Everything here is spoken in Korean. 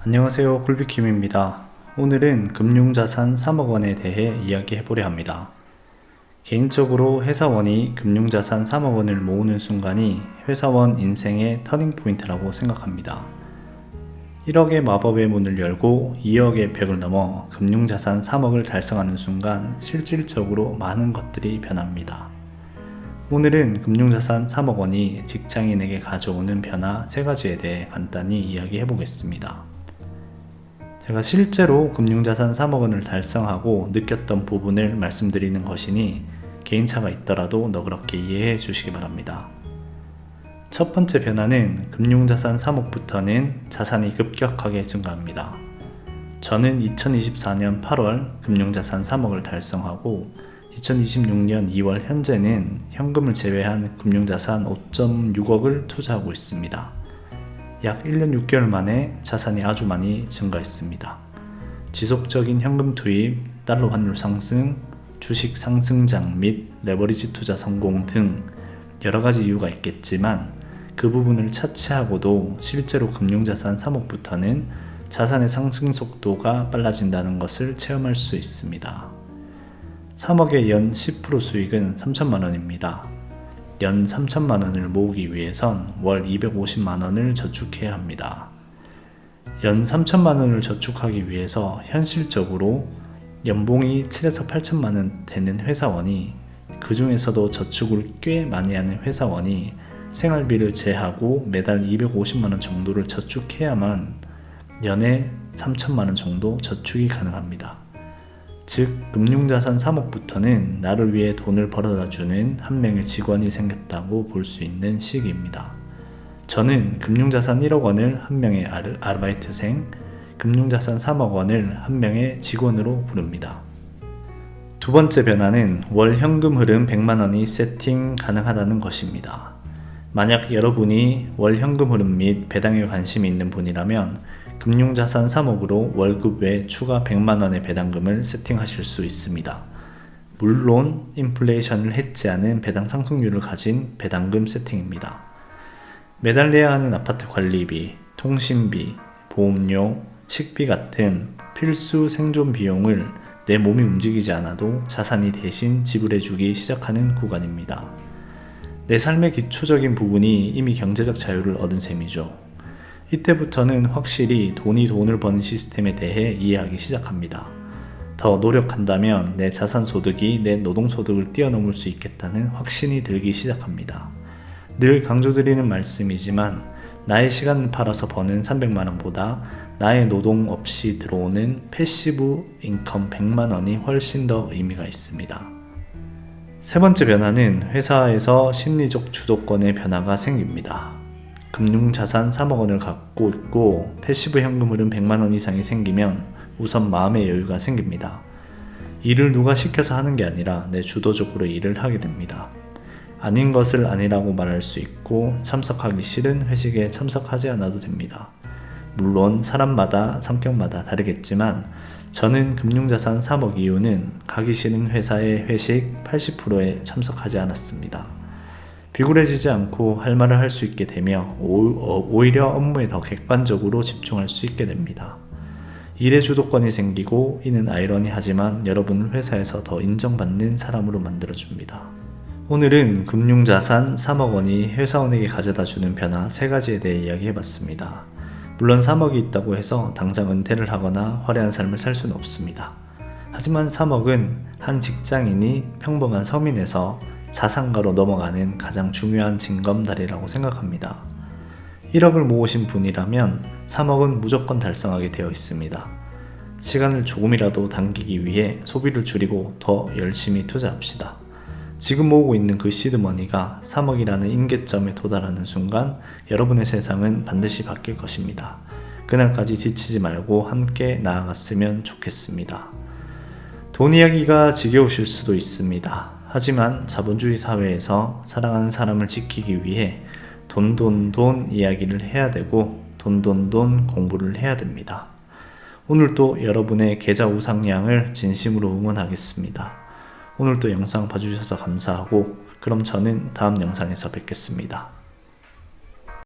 안녕하세요, 굴비킴입니다. 오늘은 금융자산 3억 원에 대해 이야기해보려 합니다. 개인적으로 회사원이 금융자산 3억 원을 모으는 순간이 회사원 인생의 터닝포인트라고 생각합니다. 1억의 마법의 문을 열고 2억의 벽을 넘어 금융자산 3억을 달성하는 순간 실질적으로 많은 것들이 변합니다. 오늘은 금융자산 3억 원이 직장인에게 가져오는 변화 3가지에 대해 간단히 이야기해 보겠습니다. 제가 실제로 금융자산 3억 원을 달성하고 느꼈던 부분을 말씀드리는 것이니 개인차가 있더라도 너그럽게 이해해 주시기 바랍니다. 첫 번째 변화는 금융자산 3억부터는 자산이 급격하게 증가합니다. 저는 2024년 8월 금융자산 3억을 달성하고 2026년 2월 현재는 현금을 제외한 금융자산 5.6억을 투자하고 있습니다. 약 1년 6개월 만에 자산이 아주 많이 증가했습니다. 지속적인 현금 투입, 달러 환율 상승, 주식 상승장 및 레버리지 투자 성공 등 여러가지 이유가 있겠지만 그 부분을 차치하고도 실제로 금융자산 3억부터는 자산의 상승 속도가 빨라진다는 것을 체험할 수 있습니다. 3억의 연 10% 수익은 3천만 원입니다. 연 3천만 원을 모으기 위해선 월 250만 원을 저축해야 합니다. 연 3천만 원을 저축하기 위해서 현실적으로 연봉이 7에서 8천만 원 되는 회사원이 그 중에서도 저축을 꽤 많이 하는 회사원이 생활비를 제하고 매달 250만 원 정도를 저축해야만 연에 3천만 원 정도 저축이 가능합니다. 즉 금융자산 3억부터는 나를 위해 돈을 벌어다주는 한 명의 직원이 생겼다고 볼 수 있는 시기입니다. 저는 금융자산 1억 원을 한 명의 아르바이트생, 금융자산 3억 원을 한 명의 직원으로 부릅니다. 두 번째 변화는 월 현금 흐름 100만 원이 세팅 가능하다는 것입니다. 만약 여러분이 월 현금 흐름 및 배당에 관심이 있는 분이라면 금융자산 3억으로 월급 외 추가 100만 원의 배당금을 세팅하실 수 있습니다. 물론 인플레이션을 해지하는 배당 상승률을 가진 배당금 세팅입니다. 매달 내야 하는 아파트 관리비, 통신비, 보험료, 식비 같은 필수 생존 비용을 내 몸이 움직이지 않아도 자산이 대신 지불해주기 시작하는 구간입니다. 내 삶의 기초적인 부분이 이미 경제적 자유를 얻은 셈이죠. 이때부터는 확실히 돈이 돈을 버는 시스템에 대해 이해하기 시작합니다. 더 노력한다면 내 자산소득이 내 노동소득을 뛰어넘을 수 있겠다는 확신이 들기 시작합니다. 늘 강조드리는 말씀이지만 나의 시간을 팔아서 버는 300만원보다 나의 노동 없이 들어오는 패시브 인컴 100만원이 훨씬 더 의미가 있습니다. 세 번째 변화는 회사에서 심리적 주도권의 변화가 생깁니다. 금융자산 3억 원을 갖고 있고 패시브 현금 흐름 100만 원 이상이 생기면 우선 마음의 여유가 생깁니다. 일을 누가 시켜서 하는 게 아니라 내 주도적으로 일을 하게 됩니다. 아닌 것을 아니라고 말할 수 있고 참석하기 싫은 회식에 참석하지 않아도 됩니다. 물론 사람마다 성격마다 다르겠지만 저는 금융자산 3억 이후는 가기 싫은 회사의 회식 80%에 참석하지 않았습니다. 비굴해지지 않고 할 말을 할 수 있게 되며 오히려 업무에 더 객관적으로 집중할 수 있게 됩니다. 일의 주도권이 생기고 이는 아이러니하지만 여러분을 회사에서 더 인정받는 사람으로 만들어줍니다. 오늘은 금융자산 3억 원이 회사원에게 가져다주는 변화 3가지에 대해 이야기해봤습니다. 물론 3억이 있다고 해서 당장 은퇴를 하거나 화려한 삶을 살 수는 없습니다. 하지만 3억은 한 직장인이 평범한 서민에서 자산가로 넘어가는 가장 중요한 징검다리라고 생각합니다. 1억을 모으신 분이라면 3억은 무조건 달성하게 되어 있습니다. 시간을 조금이라도 당기기 위해 소비를 줄이고 더 열심히 투자합시다. 지금 모으고 있는 그 시드머니가 3억이라는 임계점에 도달하는 순간 여러분의 세상은 반드시 바뀔 것입니다. 그날까지 지치지 말고 함께 나아갔으면 좋겠습니다. 돈 이야기가 지겨우실 수도 있습니다. 하지만 자본주의 사회에서 사랑하는 사람을 지키기 위해 돈 이야기를 해야 되고 돈 공부를 해야 됩니다. 오늘도 여러분의 계좌 우상향을 진심으로 응원하겠습니다. 오늘도 영상 봐주셔서 감사하고 그럼 저는 다음 영상에서 뵙겠습니다.